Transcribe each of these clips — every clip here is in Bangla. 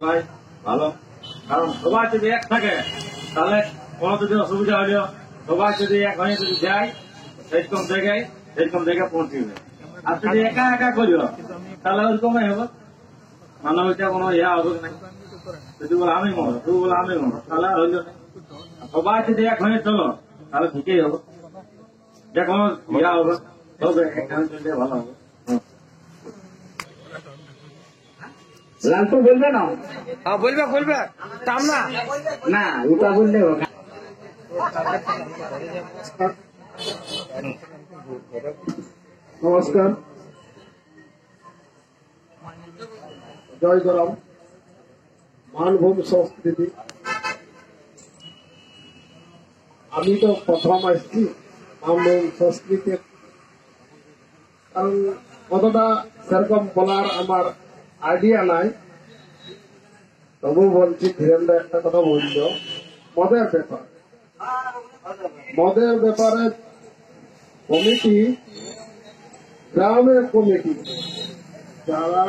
ভাই ভালো, কারণ সবাই যদি এক থাকে তাহলে কোনো যদি অসুবিধা হলেও সবাই যদি এক হয়ে যদি যায় সেরকম জায়গায় পৌঁছবে। আর যদি একা একা করিও তাহলে ওরকমই হবে, মানে ওইটা কোনো ইয়া হবে না। যদি বলে আমি মরো, তুই বলে আমি মরো, তাহলে আর হইল না। সবাই যদি এক হয়ে চলো তাহলে ঠিকই হবে, যে কোনো ইয়া হবে তবে এখানে চললে ভালো হবে। লালটু বলবে না? হ্যাঁ বলবে কাম না না, ওটা বললে হবে। নমস্কার, জয় গরম মানভূমি সংস্কৃতি। আমি তো প্রথম আসছি মানভূমি সংস্কৃতি, কারণ কতটা সেরকম বলার আমার আইডিয়া নাই। তবু বলছি, ধীরেন্দ্র একটা কথা বলল মদের ব্যাপারে কমিটি, গ্রামের কমিটি যারা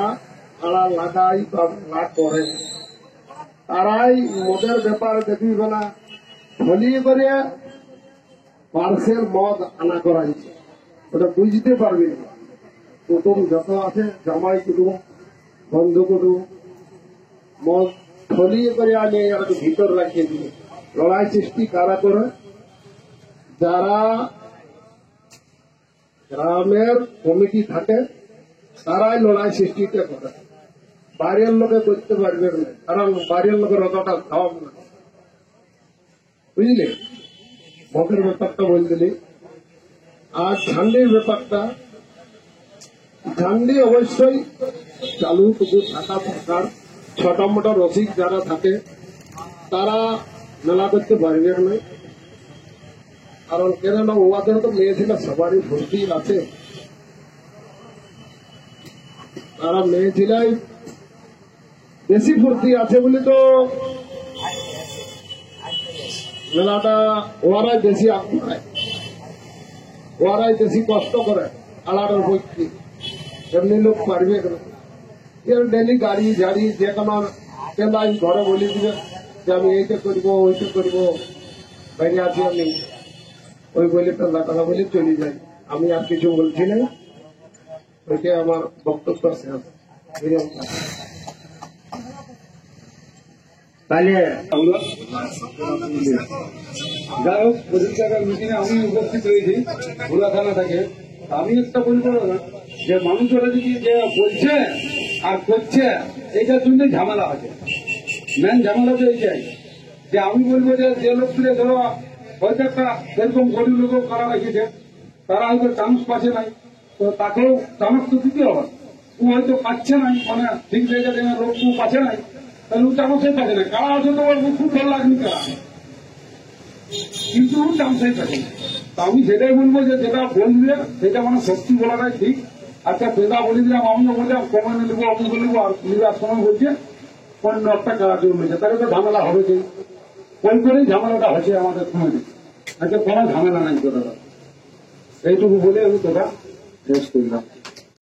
আড়া লাগাই বা লাগ করে তারাই মদের ব্যাপারে দেখবি না ফলিয়ে করে পার্সেল মদ আনা করাইছে। ওটা বুঝতে পারবি না। কুটুম যত আছে, জামাই কুটুম, বন্ধু কুটুম, মদ ফলিয়ে করে আনিয়ে এটাকে ভিতর রাখিয়ে দিয়ে লড়াই সৃষ্টি কারা করে? যারা গ্রামের কমিটি থাকে তারাই লড়াই সৃষ্টিটা করে। বাইরের লোকে করতে পারবে না, কারণ বাইরের লোকের অতটা ধাম না। বুঝলি, মদের ব্যাপারটা বলছিলি। আর ঝান্ডির ব্যাপারটা, ঝান্ডি অবশ্যই চালু টুকু থাকা দরকার। ছোট মোটো রসিক যারা থাকে তারা মেলা করতে পারবে না, কারণ কেননা ওদের তো মেয়ে ছিল সবারই ভর্তি আছে। তারা মেয়ে ছিলাই বেশি ভর্তি আছে বলে তো মেলাটা ওরাই বেশি আগ্রহ, ওরাই বেশি কষ্ট করে আলাদার ভর্তি। এমনি লোক পারবে না। ডেলি গাড়ি ঝাড়ি যে কোনো কেলাই ঘরে বলে দিবে যে আমি এইটা করবো ওইটা করবো, বাইরে আছি আমি, ওই বলে তো কথা বলে চলে যাই। আমি আর কিছু বলছি না, ওইটা আমার বক্তব্য শেষ। তাহলে যাই হোক, প্রদীপ টাকার মিটিংয়ে আমি উপস্থিত হয়েছি ভোলা থানা থেকে। আমি একটা বলবো যে মানুষেরা যদি যে বলছে আর করছে এইটার জন্য ঝামেলা আছে। মেন ঝামেলা তো এইটাই যে আমি বলবো যে লোকগুলো ধরো হয়তো একটা সেরকম গরিব লোকও করা রেখেছে, তারা হয়তো চান্স পাচ্ছে নাই, তো তাকেও চান্স তো দিতে হবে। ও হয়তো পাচ্ছে নাই, মানে ঠিক জায়গায় লোক পাচ্ছে নাই, তাহলে ও চান্সই পাচ্ছে না। কারা আছে তো খুব ভালো লাগনি কারা, কিন্তু চান্সই পাচ্ছে না। তা আমি সেটাই বলবো যে যেটা বলবে সেটা মানে সত্যি বলাটাই ঠিক। আচ্ছা বেদা বলে দিলাম, আমিও বললাম কমানে নেবো, আমি বলবো, আর নেওয়ার সময় বলছে অন্য একটা কাজ হয়েছে, তাহলে তো ঝামেলা হবে। কোন করেই ঝামেলাটা হচ্ছে আমাদের সময়। আচ্ছা কোনো ঝামেলা নাই তোরা, এইটুকু বলে আমি তোরা শেষ করলাম।